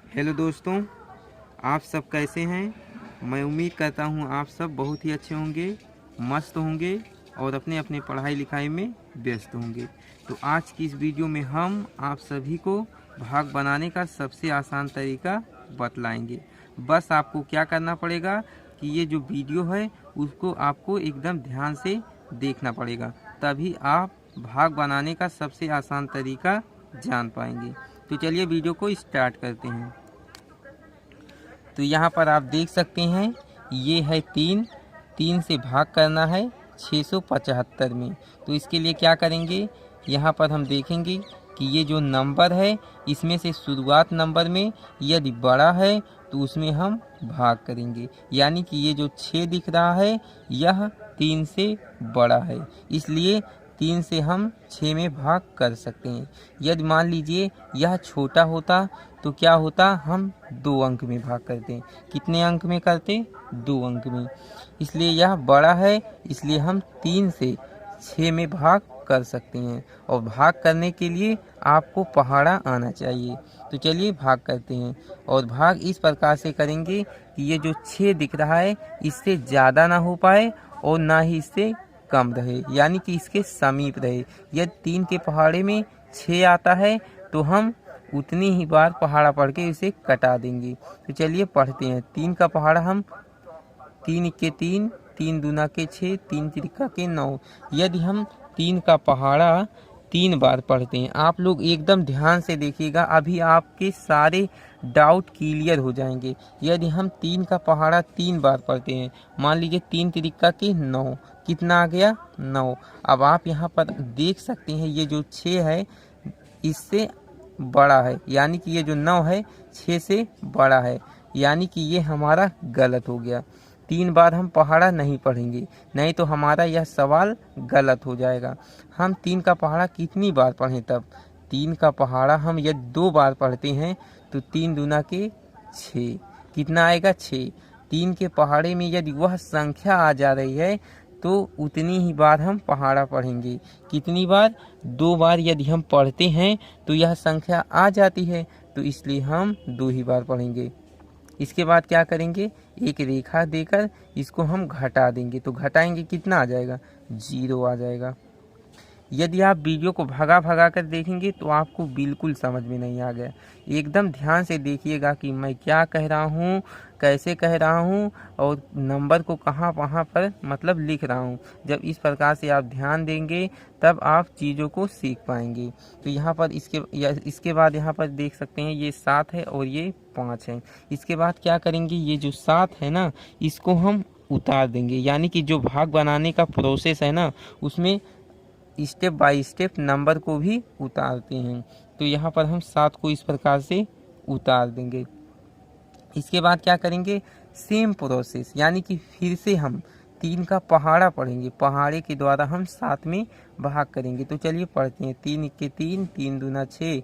Hello दोस्तों, आप सब कैसे हैं। मैं उम्मीद करता हूं आप सब बहुत ही अच्छे होंगे, मस्त होंगे और अपने अपने पढ़ाई लिखाई में व्यस्त होंगे। तो आज की इस वीडियो में हम आप सभी को भाग बनाने का सबसे आसान तरीका बतलाएंगे। बस आपको क्या करना पड़ेगा कि ये जो वीडियो है उसको आपको एकदम ध्यान से देखना पड़ेगा, तभी आप भाग बनाने का सबसे आसान तरीका जान पाएंगे। तो चलिए वीडियो को स्टार्ट करते हैं। तो यहाँ पर आप देख सकते हैं ये है 3 से भाग करना है 675 में। तो इसके लिए क्या करेंगे, यहाँ पर हम देखेंगे कि ये जो नंबर है इसमें से शुरुआत नंबर में यदि बड़ा है तो उसमें हम भाग करेंगे, यानी कि ये जो 6 दिख रहा है यह 3 से बड़ा है, इसलिए 3 से हम 6 में भाग कर सकते हैं। यदि मान लीजिए यह छोटा होता तो क्या होता, हम 2 अंक में भाग करते हैं। कितने अंक में करते, 2 अंक में। इसलिए यह बड़ा है, इसलिए हम 3 से 6 में भाग कर सकते हैं। और भाग करने के लिए आपको पहाड़ा आना चाहिए। तो चलिए भाग करते हैं। और भाग इस प्रकार से करेंगे कि ये जो 6 दिख रहा है इससे ज़्यादा ना हो पाए और ना ही इससे कम रहे, यानी कि इसके समीप रहे। यदि 3 के पहाड़े में 6 आता है तो हम उतनी ही बार पहाड़ा पढ़ के इसे कटा देंगे। तो चलिए पढ़ते हैं। 3 का पहाड़ा हम 3 के 3, 3 दूना के 6, 3 त्रिका के 9। यदि हम 3 का पहाड़ा 3 बार पढ़ते हैं, आप लोग एकदम ध्यान से देखिएगा, अभी आपके सारे डाउट क्लियर हो जाएंगे। यदि हम 3 का पहाड़ा 3 बार पढ़ते हैं, मान लीजिए 3 त्रिका के 9, कितना आ गया, 9। अब आप यहाँ पर देख सकते हैं ये जो 6 है इससे बड़ा है, यानी कि ये जो 9 है 6 से बड़ा है, यानी कि ये हमारा गलत हो गया। 3 बार हम पहाड़ा नहीं पढ़ेंगे, नहीं तो हमारा यह सवाल गलत हो जाएगा। हम 3 का पहाड़ा कितनी बार पढ़ें तब, 3 का पहाड़ा हम यदि 2 बार पढ़ते हैं तो 3 दूना के 6, कितना आएगा, 6। 3 के पहाड़े में यदि वह संख्या आ जा रही है तो उतनी ही बार हम पहाड़ा पढ़ेंगे। कितनी बार, 2 बार यदि हम पढ़ते हैं तो यह संख्या आ जाती है, तो इसलिए हम 2 ही बार पढ़ेंगे। इसके बाद क्या करेंगे, एक रेखा देकर इसको हम घटा देंगे। तो घटाएंगे कितना आ जाएगा, 0 आ जाएगा। यदि आप वीडियो को भगा भगा कर देखेंगे तो आपको बिल्कुल समझ में नहीं आ गया। एकदम ध्यान से देखिएगा कि मैं क्या कह रहा हूँ, कैसे कह रहा हूँ और नंबर को कहाँ कहाँ पर मतलब लिख रहा हूँ। जब इस प्रकार से आप ध्यान देंगे तब आप चीज़ों को सीख पाएंगे। तो यहाँ पर इसके बाद यहाँ पर देख सकते हैं ये 7 है और ये 5 है। इसके बाद क्या करेंगे, ये जो 7 है ना इसको हम उतार देंगे, यानी कि जो भाग बनाने का प्रोसेस है ना उसमें स्टेप बाय स्टेप नंबर को भी उतारते हैं। तो यहाँ पर हम 7 को इस प्रकार से उतार देंगे। इसके बाद क्या करेंगे, सेम प्रोसेस, यानी कि फिर से हम 3 का पहाड़ा पढ़ेंगे, पहाड़े के द्वारा हम 7 में भाग करेंगे। तो चलिए पढ़ते हैं। 3 के 3, 3 दूना 6,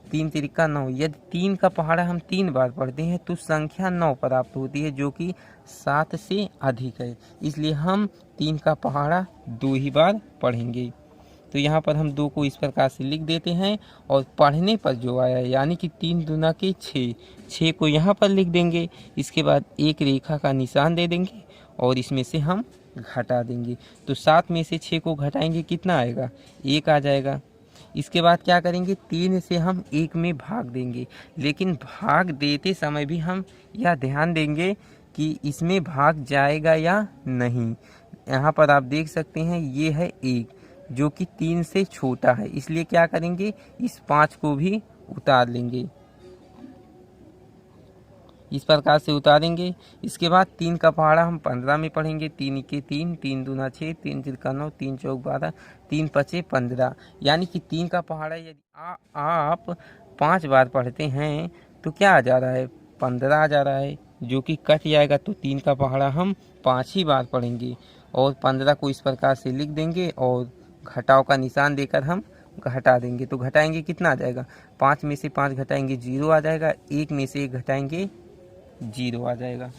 3 त्रिका 9। यदि 3 का पहाड़ा हम 3 बार पढ़ते हैं तो संख्या 9 प्राप्त होती है, जो कि 7 से अधिक है, इसलिए हम 3 का पहाड़ा 2 ही बार पढ़ेंगे। तो यहाँ पर हम 2 को इस प्रकार से लिख देते हैं और पढ़ने पर जो आया है, यानी कि 3 दूना के 6, 6 को यहाँ पर लिख देंगे। इसके बाद एक रेखा का निशान दे देंगे और इसमें से हम घटा देंगे। तो 7 में से 6 को घटाएंगे, कितना आएगा, 1 आ जाएगा। इसके बाद क्या करेंगे, 3 से हम 1 में भाग देंगे, लेकिन भाग देते समय भी हम यह ध्यान देंगे कि इसमें भाग जाएगा या नहीं। यहाँ पर आप देख सकते हैं ये है 1, जो कि 3 से छोटा है, इसलिए क्या करेंगे, इस 5 को भी उतार लेंगे, इस प्रकार से उतारेंगे। इसके बाद 3 का पहाड़ा हम 15 में पढ़ेंगे। 3 के 3, 3 दूना 6, 3 तिरका 9, 3 चौक 12, 3 पचे 15, यानी कि 3 का पहाड़ा यदि आप 5 बार पढ़ते हैं तो क्या आ जा रहा है, 15 आ जा रहा है, जो कि कट जाएगा। तो 3 का पहाड़ा हम 5 ही बार पढ़ेंगे और 15 को इस प्रकार से लिख देंगे और घटाव का निशान देकर हम घटा देंगे। तो घटाएंगे, कितना आ जाएगा, 5 में से 5 घटाएंगे 0 आ जाएगा, 1 में से 1 घटाएंगे 0 आ जाएगा।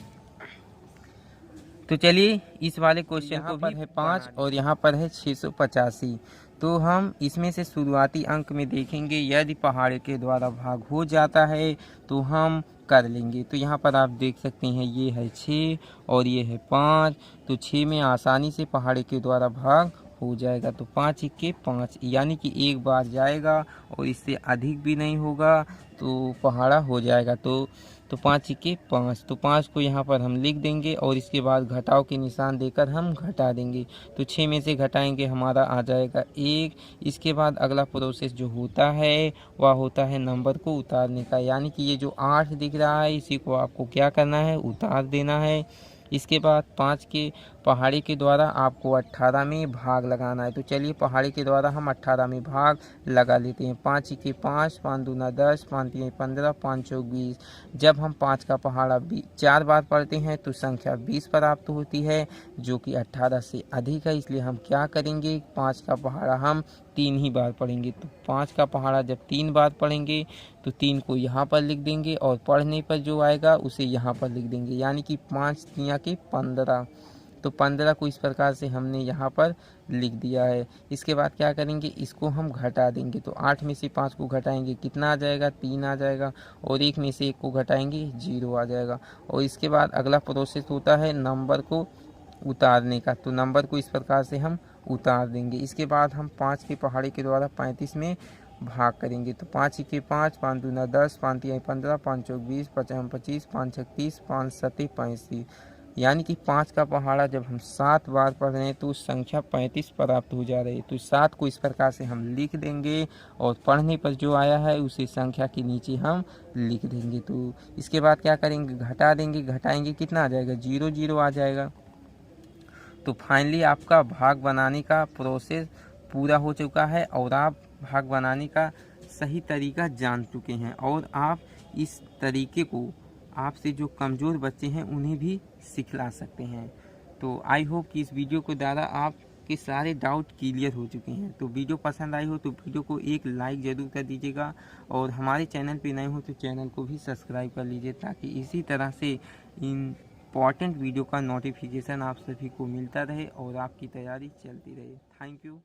तो चलिए इस वाले क्वेश्चन को भी है 5 और यहाँ पर है 685। तो हम इसमें से शुरुआती अंक में देखेंगे, यदि पहाड़ के द्वारा भाग हो जाता है तो हम कर लेंगे। तो यहाँ पर आप देख सकते हैं ये है 6 और ये है 5, तो 6 में आसानी से पहाड़ के द्वारा भाग हो जाएगा। तो 5 इक्के 5, यानी कि एक बार जाएगा और इससे अधिक भी नहीं होगा तो पहाड़ा हो जाएगा। तो 5 इक्के 5, तो 5 को यहाँ पर हम लिख देंगे और इसके बाद घटाव के निशान देकर हम घटा देंगे। तो 6 में से घटाएंगे हमारा आ जाएगा 1। इसके बाद अगला प्रोसेस जो होता है वह होता है नंबर को उतारने का, यानी कि ये जो 8 दिख रहा है इसी को आपको क्या करना है, उतार देना है। इसके बाद 5 के पहाड़ी के द्वारा आपको 18 में भाग लगाना है। तो चलिए पहाड़ी के द्वारा हम 18 में भाग लगा लेते हैं। 5 इक्के 5, 5 दूना 10, 5 तीन 15, 5 चौक 20। जब हम 5 का पहाड़ा 4 बार पढ़ते हैं तो संख्या 20 प्राप्त होती है, जो कि 18 से अधिक है। इसलिए हम क्या करेंगे, 5 का पहाड़ा हम 3 ही बार पढ़ेंगे। तो 5 का पहाड़ा जब 3 बार पढ़ेंगे तो 3 को यहाँ पर लिख देंगे और पढ़ने पर जो आएगा उसे यहाँ पर लिख देंगे, यानी कि 5 तिया के 15। तो 15 को इस प्रकार से हमने यहाँ पर लिख दिया है। इसके बाद क्या करेंगे, इसको हम घटा देंगे। तो 8 में से 5 को घटाएंगे कितना आ जाएगा, 3 आ जाएगा, और 1 में से 1 को घटाएंगे 0 आ जाएगा। और इसके बाद अगला प्रोसेस होता है नंबर को उतारने का। तो नंबर को इस प्रकार से हम उतार देंगे। इसके बाद हम 5 के पहाड़े के द्वारा 35 में भाग करेंगे। तो 5 इक्के 5, 5 दूना 10, 5 तिया 15, 5 चौक 20, 5 25, 5 छक 30, 5 सत्ते 35, यानी कि 5 का पहाड़ा जब हम 7 बार पढ़ रहे हैं तो संख्या 35 प्राप्त हो जा रही है। तो 7 को इस प्रकार से हम लिख देंगे और पढ़ने पर जो आया है उसे संख्या के नीचे हम लिख देंगे। तो इसके बाद क्या करेंगे, घटा देंगे। घटाएंगे कितना आ जाएगा, 0 0 आ जाएगा। तो फाइनली आपका भाग बनाने का प्रोसेस पूरा हो चुका है और आप भाग बनाने का सही तरीका जान चुके हैं, और आप इस तरीके को आपसे जो कमज़ोर बच्चे हैं उन्हें भी सिखला सकते हैं। तो आई होप कि इस वीडियो के द्वारा आपके सारे डाउट क्लियर हो चुके हैं। तो वीडियो पसंद आई हो तो वीडियो को एक लाइक ज़रूर कर दीजिएगा, और हमारे चैनल पे नए हो तो चैनल को भी सब्सक्राइब कर लीजिए, ताकि इसी तरह से इम्पॉर्टेंट वीडियो का नोटिफिकेशन आप सभी को मिलता रहे और आपकी तैयारी चलती रहे। Thank you.